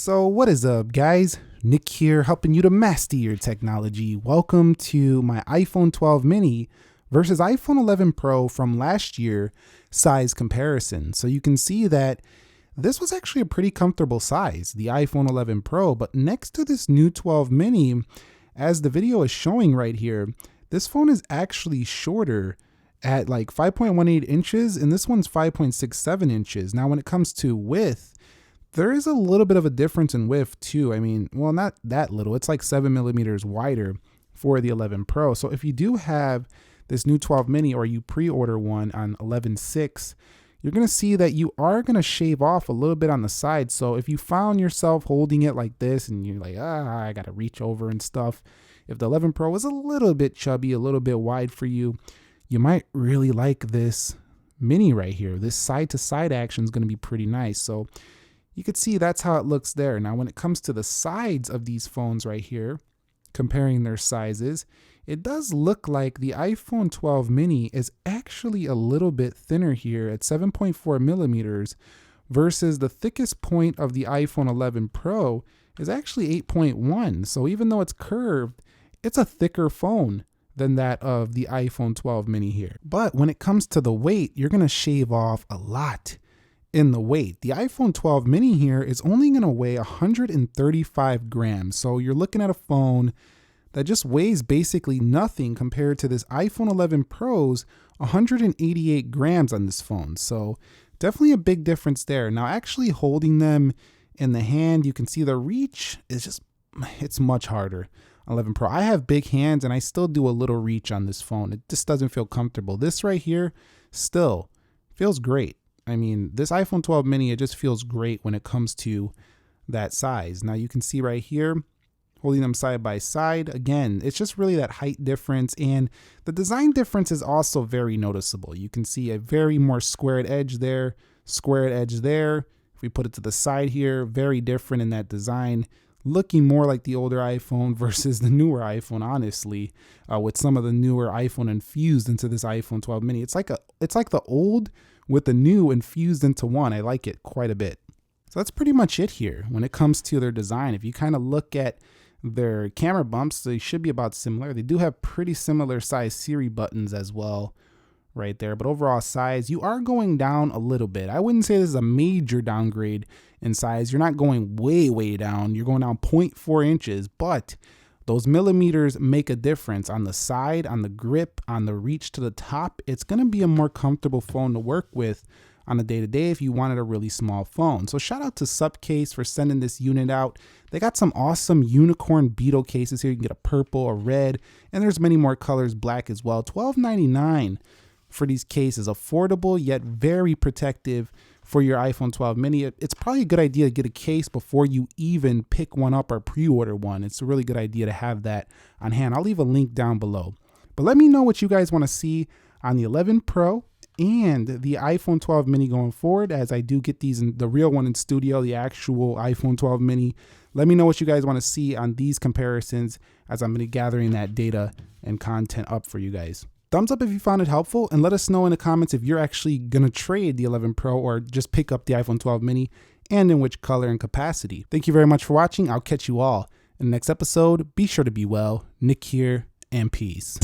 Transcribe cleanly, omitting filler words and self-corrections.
So what is up, guys? Nick here, helping you to master your technology. Welcome to my iPhone 12 mini versus iPhone 11 Pro from last year size comparison. So you can see that this was actually a pretty comfortable size, the iPhone 11 Pro, but next to this new 12 mini, as the video is showing right here, this phone is actually shorter at like 5.18 inches, and this one's 5.67 inches. Now, when it comes to width, there is a little bit of a difference in width too. I mean, well, not that little. It's like 7 millimeters wider for the 11 Pro. So if you do have this new 12 mini or you pre-order one on 11/6, you're going to see that you are going to shave off a little bit on the side. So if you found yourself holding it like this and you're like, I got to reach over and stuff, if the 11 Pro was a little bit chubby, a little bit wide for you, you might really like this mini right here. This side to side action is going to be pretty nice. So you can see that's how it looks there. Now, when it comes to the sides of these phones right here, comparing their sizes, it does look like the iPhone 12 mini is actually a little bit thinner here at 7.4 millimeters versus the thickest point of the iPhone 11 Pro is actually 8.1. So even though it's curved, it's a thicker phone than that of the iPhone 12 mini here. But when it comes to the weight, you're gonna shave off a lot in the weight. The iPhone 12 mini here is only gonna weigh 135 grams. So you're looking at a phone that just weighs basically nothing compared to this iPhone 11 Pro's 188 grams on this phone. So definitely a big difference there. Now, actually holding them in the hand, you can see the reach is it's much harder. 11 Pro. I have big hands and I still do a little reach on this phone. It just doesn't feel comfortable. This right here still feels great. I mean, this iPhone 12 mini, it just feels great when it comes to that size. Now you can see right here, holding them side by side. Again, it's just really that height difference, and the design difference is also very noticeable. You can see a very more squared edge there, squared edge there. If we put it to the side here, very different in that design, looking more like the older iPhone versus the newer iPhone, honestly, with some of the newer iPhone infused into this iPhone 12 mini. It's like the old with the new infused into one. I like it quite a bit. So that's pretty much it here when it comes to their design. If you kind of look at their camera bumps, they should be about similar. They do have pretty similar size Siri buttons as well right there, but overall size, you are going down a little bit. I wouldn't say this is a major downgrade in size. You're not going way down. You're going down 0.4 inches, but those millimeters make a difference on the side, on the grip, on the reach to the top. It's going to be a more comfortable phone to work with on a day-to-day if you wanted a really small phone. So shout out to Supcase for sending this unit out. They got some awesome unicorn beetle cases here. You can get a purple, a red, and there's many more colors, black as well. $12.99 for these cases. Affordable yet very protective for your iPhone 12 mini. It's probably a good idea to get a case before you even pick one up or pre-order one. It's a really good idea to have that on hand. I'll leave a link down below. But let me know what you guys want to see on the 11 Pro and the iPhone 12 mini going forward, as I do get these in the real one in studio, the actual iPhone 12 mini. Let me know what you guys want to see on these comparisons as I'm going to be gathering that data and content up for you guys. Thumbs up if you found it helpful, and let us know in the comments if you're actually going to trade the 11 Pro or just pick up the iPhone 12 mini, and in which color and capacity. Thank you very much for watching. I'll catch you all in the next episode. Be sure to be well. Nick here, and peace.